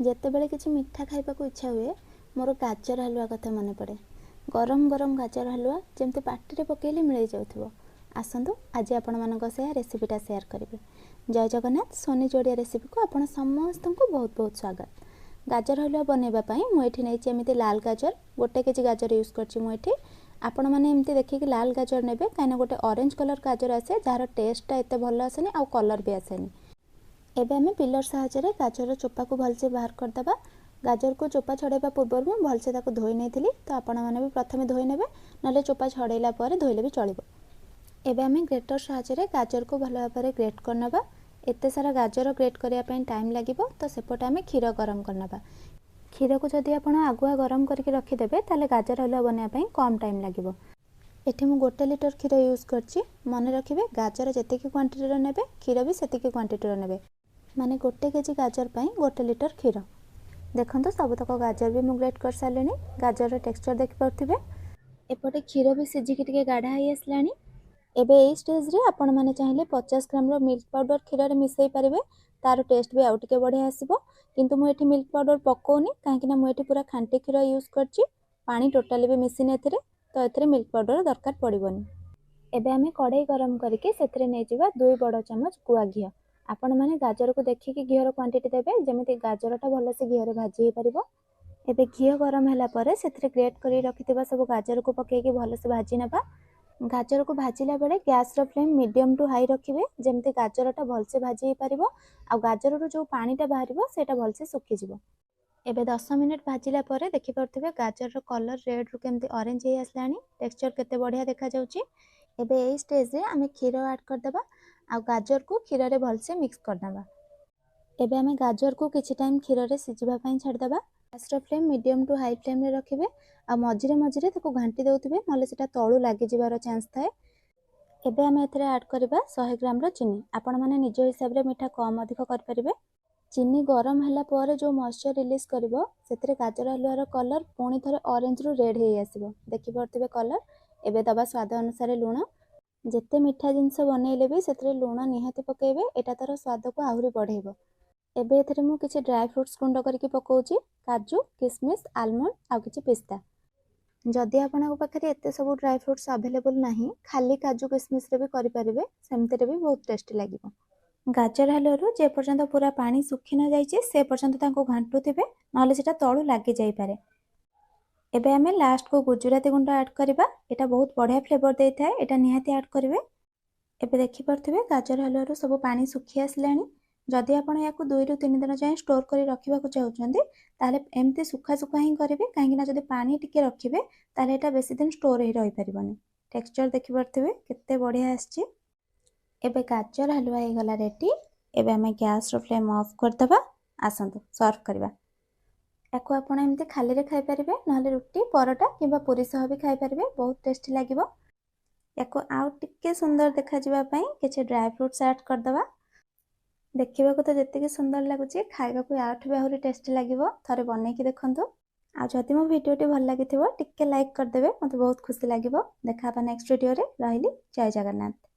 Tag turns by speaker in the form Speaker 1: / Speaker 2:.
Speaker 1: ଯେତେବେଳେ କିଛି ମିଠା ଖାଇବାକୁ ଇଚ୍ଛା ହୁଏ ମୋର ଗାଜର ହାଲୁଆ କଥା ମନେ ପଡ଼େ। ଗରମ ଗରମ ଗାଜର ହାଲୁଆ ଯେମିତି ପାଟିରେ ପକାଇଲେ ମିଳେଇ ଯାଉଥିବ। ଆସନ୍ତୁ ଆଜି ଆପଣମାନଙ୍କ ସହ ରେସିପିଟା ସେୟାର କରିବି। ଜୟ ଜଗନ୍ନାଥ। ସୋନି ଯୋଡ଼ିଆ ରେସିପିକୁ ଆପଣ ସମସ୍ତଙ୍କୁ ବହୁତ ବହୁତ ସ୍ୱାଗତ। ଗାଜର ହାଲୁଆ ବନେଇବା ପାଇଁ ମୁଁ ଏଠି ନେଇଛି ଏମିତି ଲାଲ ଗାଜର, 1 କେଜି ଗାଜର ୟୁଜ୍ କରିଛି ମୁଁ ଏଠି। ଆପଣମାନେ ଏମିତି ଦେଖିକି ଲାଲ ଗାଜର ନେବେ, କାହିଁକିନା ଗୋଟେ ଅରେଞ୍ଜ କଲର ଗାଜର ଆସେ ଯାହାର ଟେଷ୍ଟଟା ଏତେ ଭଲ ଆସେନି ଆଉ କଲର୍ भी ଆସେନି। ଏବେ ଆମେ ପିଲର ସାହାଯ୍ୟରେ ଗାଜର ଚୋପାକୁ ଭଲସେ ବାହାର କରିଦେବା। ଗାଜରକୁ ଚୋପା ଛଡ଼ାଇବା ପୂର୍ବରୁ ମୁଁ ଭଲସେ ତାକୁ ଧୋଇ ନେଇଥିଲି, ତ ଆପଣମାନେ ବି ପ୍ରଥମେ ଧୋଇ ନେବେ, ନହେଲେ ଚୋପା ଛଡ଼େଇଲା ପରେ ଧୋଇଲେ ବି ଚଳିବ। ଏବେ ଆମେ ଗ୍ରେଟର ସାହାଯ୍ୟରେ ଗାଜରକୁ ଭଲ ଭାବରେ ଗ୍ରେଟ୍ କରିନେବା। ଏତେ ସାରା ଗାଜର ଗ୍ରେଟ୍ କରିବା ପାଇଁ ଟାଇମ୍ ଲାଗିବ, ତ ସେପଟେ ଆମେ କ୍ଷୀର ଗରମ କରିନେବା। କ୍ଷୀରକୁ ଯଦି ଆପଣ ଆଗୁଆ ଗରମ କରିକି ରଖିଦେବେ ତାହେଲେ ଗାଜର ହାଲୁଆ ବନେଇବା ପାଇଁ କମ୍ ଟାଇମ୍ ଲାଗିବ। ଏଠି ମୁଁ 1 ଲିଟର କ୍ଷୀର ୟୁଜ୍ କରିଛି। ମନେ ରଖିବେ ଗାଜର ଯେତିକି କ୍ୱାଣ୍ଟିଟିର ନେବେ କ୍ଷୀର ବି ସେତିକି କ୍ୱାଣ୍ଟିଟିର ନେବେ, ମାନେ 1 କେଜି ଗାଜର ପାଇଁ 1 ଲିଟର କ୍ଷୀର। ଦେଖନ୍ତୁ ସବୁତକ ଗାଜର ବି ମୁଁ ଗ୍ରେଟ୍ କରିସାରିଲିଣି। ଗାଜରର ଟେକ୍ସଚର ଦେଖିପାରୁଥିବେ। ଏପଟେ କ୍ଷୀର ବି ସିଝିକି ଟିକେ ଗାଢ଼ା ହେଇ ଆସିଲାଣି। ଏବେ ଏଇ ଷ୍ଟେଜ୍ରେ ଆପଣମାନେ ଚାହିଁଲେ 50 ଗ୍ରାମର ମିଲ୍କ ପାଉଡ଼ର କ୍ଷୀରରେ ମିଶାଇ ପାରିବେ, ତାର ଟେଷ୍ଟ ବି ଆଉ ଟିକେ ବଢ଼ିଆ ଆସିବ। କିନ୍ତୁ ମୁଁ ଏଠି ମିଲ୍କ ପାଉଡ଼ର ପକାଉନି, କାହିଁକିନା ମୁଁ ଏଠି ପୁରା ଖାଣ୍ଟି କ୍ଷୀର ୟୁଜ୍ କରିଛି। ପାଣି ଟୋଟାଲି ବି ମିଶିନି ଏଥିରେ, ତ ଏଥିରେ ମିଲ୍କ ପାଉଡ଼ର ଦରକାର ପଡ଼ିବନି। ଏବେ ଆମେ କଢ଼େଇ ଗରମ କରିକି ସେଥିରେ ନେଇଯିବା 2 ବଡ଼ ଚାମଚ ଗୁଆ ଘିଅ। ଆପଣମାନେ ଗାଜରକୁ ଦେଖିକି ଘିଅର କ୍ୱାଣ୍ଟିଟି ଦେବେ, ଯେମିତି ଗାଜରଟା ଭଲସେ ଘିଅରେ ଭାଜି ହେଇପାରିବ। ଏବେ ଘିଅ ଗରମ ହେଲା ପରେ ସେଥିରେ ଗ୍ରେଟ୍ କରି ରଖିଥିବା ସବୁ ଗାଜରକୁ ପକାଇକି ଭଲସେ ଭାଜି ନେବା। ଗାଜରକୁ ଭାଜିଲା ବେଳେ ଗ୍ୟାସ୍ର ଫ୍ଲେମ୍ ମିଡ଼ିୟମ୍ ଟୁ ହାଇ ରଖିବେ, ଯେମିତି ଗାଜରଟା ଭଲସେ ଭାଜି ହେଇପାରିବ ଆଉ ଗାଜରରୁ ଯେଉଁ ପାଣିଟା ବାହାରିବ ସେଇଟା ଭଲସେ ଶୁଖିଯିବ। ଏବେ 10 ମିନିଟ୍ ଭାଜିଲା ପରେ ଦେଖିପାରୁଥିବେ ଗାଜରର କଲର୍ ରେଡ୍ରୁ କେମିତି ଅରେଞ୍ଜ ହେଇ ଆସିଲାଣି। ଟେକ୍ସଚର କେତେ ବଢ଼ିଆ ଦେଖାଯାଉଛି। ଏବେ ଏଇ ଷ୍ଟେଜ୍ରେ ଆମେ କ୍ଷୀର ଆଡ଼୍ କରିଦେବା ଆଉ ଗାଜରକୁ କ୍ଷୀରରେ ଭଲସେ ମିକ୍ସ କରିଦେବା। ଏବେ ଆମେ ଗାଜରକୁ କିଛି ଟାଇମ୍ କ୍ଷୀରରେ ସିଝିବା ପାଇଁ ଛାଡ଼ିଦେବା। ଗ୍ୟାସ୍ର ଫ୍ଲେମ୍ ମିଡ଼ିୟମ୍ ଟୁ ହାଇ ଫ୍ଲେମ୍ରେ ରଖିବେ ଆଉ ମଝିରେ ମଝିରେ ତାକୁ ଘାଣ୍ଟି ଦେଉଥିବେ, ନହେଲେ ସେଇଟା ତଳୁ ଲାଗିଯିବାର ଚାନ୍ସ ଥାଏ। ଏବେ ଆମେ ଏଥିରେ ଆଡ଼୍ କରିବା 100 ଗ୍ରାମର ଚିନି। ଆପଣମାନେ ନିଜ ହିସାବରେ ମିଠା କମ୍ ଅଧିକ କରିପାରିବେ। ଚିନି ଗରମ ହେଲା ପରେ ଯେଉଁ ମଏଶ୍ଚର ରିଲିଜ୍ କରିବ, ସେଥିରେ ଗାଜର ହାଲୁଆର କଲର୍ ପୁଣି ଥରେ ଅରେଞ୍ଜରୁ ରେଡ୍ ହେଇ ଆସିବ। ଦେଖିପାରୁଥିବେ କଲର୍। ଏବେ ଦେବା ସ୍ୱାଦ ଅନୁସାରେ ଲୁଣ। ଯେତେ ମିଠା ଜିନିଷ ବନେଇଲେ ବି ସେଥିରେ ଲୁଣ ନିହାତି ପକାଇବେ, ଏଇଟା ତାର ସ୍ୱାଦକୁ ଆହୁରି ବଢ଼େଇବ। ଏବେ ଏଥିରେ ମୁଁ କିଛି ଡ୍ରାଏ ଫ୍ରୁଟ୍ସ ଗୁଣ୍ଡ କରିକି ପକାଉଛି, କାଜୁ, କିସମିସ୍, ଆଲମଣ୍ଡ ଆଉ କିଛି ପିସ୍ତା। ଯଦି ଆପଣଙ୍କ ପାଖରେ ଏତେ ସବୁ ଡ୍ରାଏ ଫ୍ରୁଟ୍ସ ଆଭେଲେବୁଲ୍ ନାହିଁ, ଖାଲି କାଜୁ କିସମିସ୍ରେ ବି କରିପାରିବେ, ସେମିତିରେ ବି ବହୁତ ଟେଷ୍ଟି ଲାଗିବ। ଗାଜର ହାଲୁଆରୁ ଯେ ପର୍ଯ୍ୟନ୍ତ ପୁରା ପାଣି ଶୁଖି ନ ଯାଇଛି ସେ ପର୍ଯ୍ୟନ୍ତ ତାଙ୍କୁ ଘାଣ୍ଟୁଥିବେ, ନହେଲେ ସେଇଟା ତଳୁ ଲାଗିଯାଇପାରେ। ଏବେ ଆମେ ଲାଷ୍ଟକୁ ଗୁଜୁରାତି ଗୁଣ୍ଡ ଆଡ଼୍ କରିବା। ଏଇଟା ବହୁତ ବଢ଼ିଆ ଫ୍ଲେଭର ଦେଇଥାଏ, ଏଇଟା ନିହାତି ଆଡ଼୍ କରିବେ। ଏବେ ଦେଖିପାରୁଥିବେ ଗାଜର ହାଲୁଆରୁ ସବୁ ପାଣି ଶୁଖି ଆସିଲାଣି। ଯଦି ଆପଣ ୟାକୁ 2 ରୁ 3 ଦିନ ଯାଏଁ ଷ୍ଟୋର୍ କରି ରଖିବାକୁ ଚାହୁଁଛନ୍ତି ତାହେଲେ ଏମିତି ଶୁଖା ଶୁଖା ହିଁ କରିବେ, କାହିଁକିନା ଯଦି ପାଣି ଟିକେ ରଖିବେ ତାହେଲେ ଏଇଟା ବେଶୀ ଦିନ ଷ୍ଟୋର୍ ହେଇ ରହିପାରିବନି। ଟେକ୍ସଚର ଦେଖିପାରୁଥିବେ କେତେ ବଢ଼ିଆ ଆସିଛି। ଏବେ ଗାଜର ହାଲୁଆ ହେଇଗଲା ରେଡ଼ି। ଏବେ ଆମେ ଗ୍ୟାସ୍ର ଫ୍ଲେମ୍ ଅଫ୍ କରିଦେବା। ଆସନ୍ତୁ ସର୍ଭ କରିବା। ୟାକୁ ଆପଣ ଏମିତି ଖାଲିରେ ଖାଇପାରିବେ, ନହେଲେ ରୁଟି, ପରଟା କିମ୍ବା ପୁରୀ ସହ ବି ଖାଇପାରିବେ, ବହୁତ ଟେଷ୍ଟି ଲାଗିବ। ୟାକୁ ଆଉ ଟିକେ ସୁନ୍ଦର ଦେଖାଯିବା ପାଇଁ କିଛି ଡ୍ରାଏ ଫ୍ରୁଟ୍ସ ଆଡ଼୍ କରିଦେବା। ଦେଖିବାକୁ ତ ଯେତିକି ସୁନ୍ଦର ଲାଗୁଛି, ଖାଇବାକୁ ୟାଠୁ ବି ଆହୁରି ଟେଷ୍ଟି ଲାଗିବ। ଥରେ ବନେଇକି ଦେଖନ୍ତୁ। ଆଉ ଯଦି ମୋ ଭିଡ଼ିଓଟି ଭଲ ଲାଗିଥିବ ଟିକେ ଲାଇକ୍ କରିଦେବେ, ମୋତେ ବହୁତ ଖୁସି ଲାଗିବ। ଦେଖା ହେବା ନେକ୍ସଟ ଭିଡ଼ିଓରେ। ରହିଲି, ଜୟ ଜଗନ୍ନାଥ।